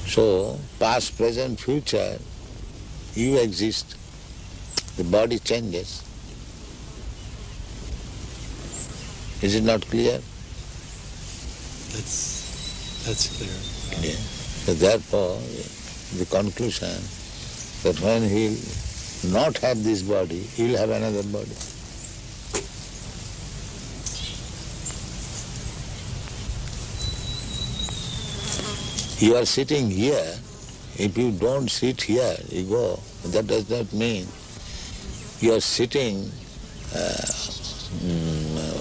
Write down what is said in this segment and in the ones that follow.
So, past, present, future, you exist, the body changes. Is it not clear? That's clear. Yeah. So therefore, the conclusion that when he'll not have this body, he'll have another body. You are sitting here. If you don't sit here, you go. That does not mean you are sitting,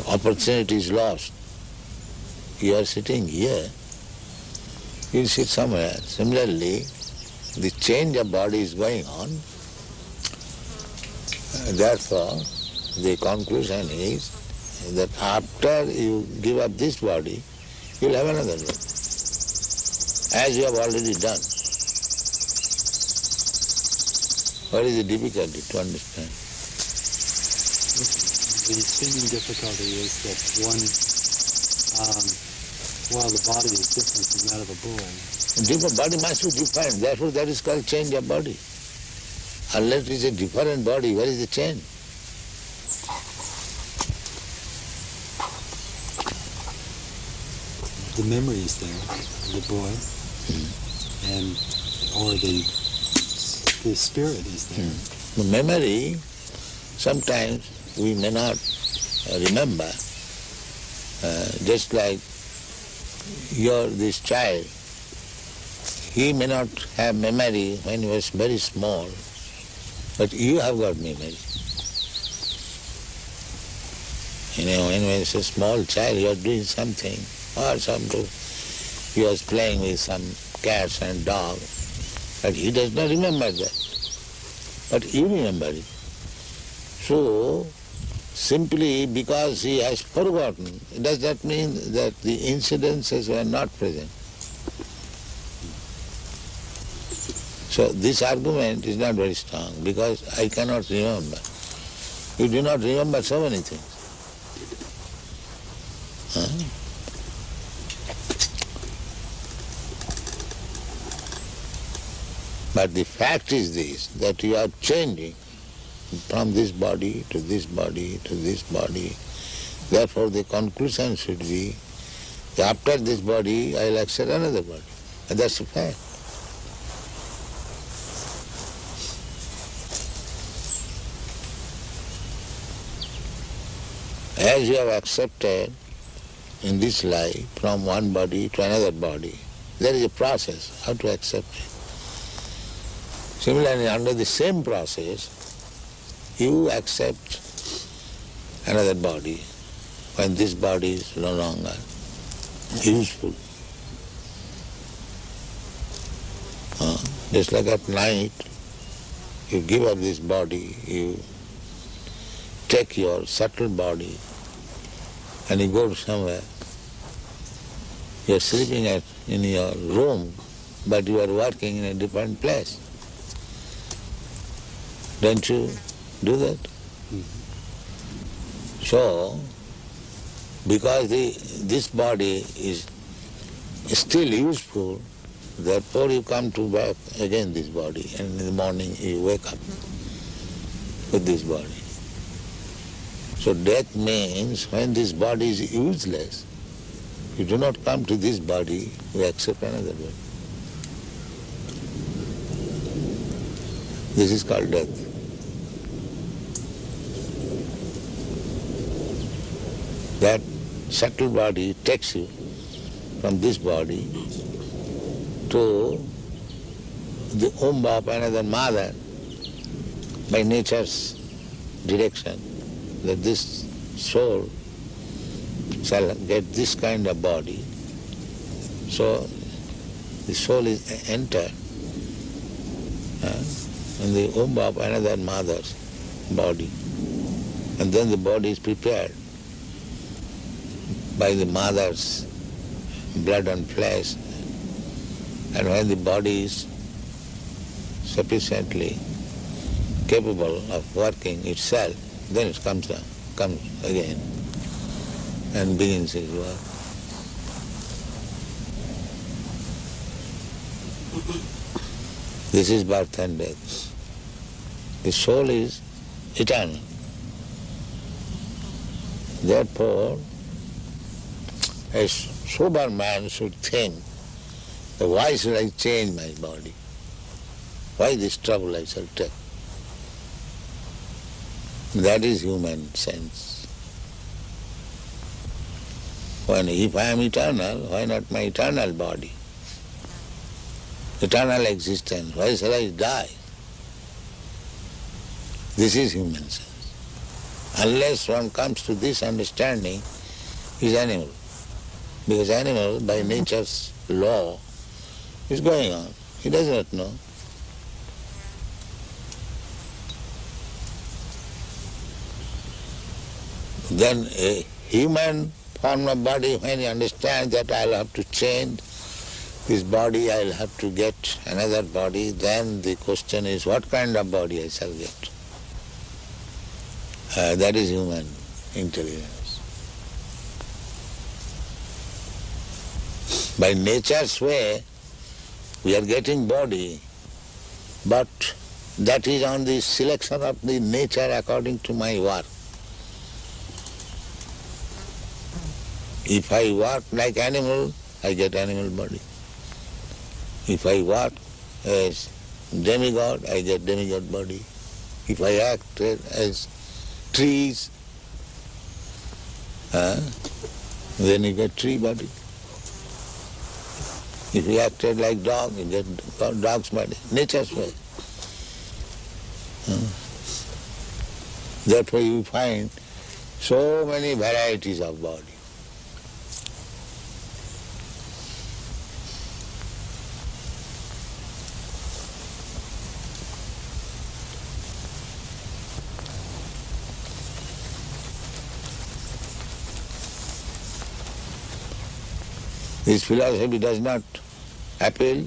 opportunity is lost. You are sitting here, you sit somewhere. Similarly, the change of body is going on. Therefore, the conclusion is that after you give up this body, you will have another body, as you have already done. What is the difficulty to understand? The seeming difficulty is that while the body is different from that of a boy. Different body must be different. Therefore, that is called change of body. Unless it is a different body, where is the change? The memory is there, the boy, and or the spirit is there. The memory, sometimes we may not remember. Just like this child, he may not have memory when he was very small, but you have got memory. When he was a small child, you are doing something, or he was playing with some cats and dogs, but he does not remember that. But you remember it. So, simply because he has forgotten, does that mean that the incidences were not present? So this argument is not very strong, because I cannot remember. You do not remember so many things. But the fact is this, that you are changing from this body to this body to this body. Therefore the conclusion should be, after this body I will accept another body. And that's the fact. As you have accepted in this life from one body to another body, there is a process how to accept it. Similarly, under the same process, you accept another body when this body is no longer useful. Just like at night, you give up this body, you take your subtle body and you go to somewhere. You are sleeping in your room, but you are working in a different place. Don't you do that? So, because this body is still useful, therefore you come to back again this body, and in the morning you wake up with this body. So death means when this body is useless, you do not come to this body, you accept another body. This is called death. That subtle body takes you from this body to the womb of another mother by nature's direction, that this soul shall get this kind of body. So the soul is entered in the womb of another mother's body, and then the body is prepared by the mother's blood and flesh, and when the body is sufficiently capable of working itself, then it comes again and begins its work. This is birth and death. The soul is eternal. Therefore, a sober man should think, that why should I change my body? Why this trouble I shall take? That is human sense. If I am eternal, why not my eternal body? Eternal existence, why shall I die? This is human sense. Unless one comes to this understanding, he is animal. Because animal, by nature's law, is going on. He does not know. Then a human form of body, when he understands that I'll have to change this body, I'll have to get another body, then the question is, what kind of body I shall get? That is human intelligence. By nature's way, we are getting body, but that is on the selection of the nature according to my work. If I work like animal, I get animal body. If I work as demigod, I get demigod body. If I act as trees, then you get tree body. If you acted like dog, you get dog's body. Nature's way. Therefore you find so many varieties of body. This philosophy does not appeal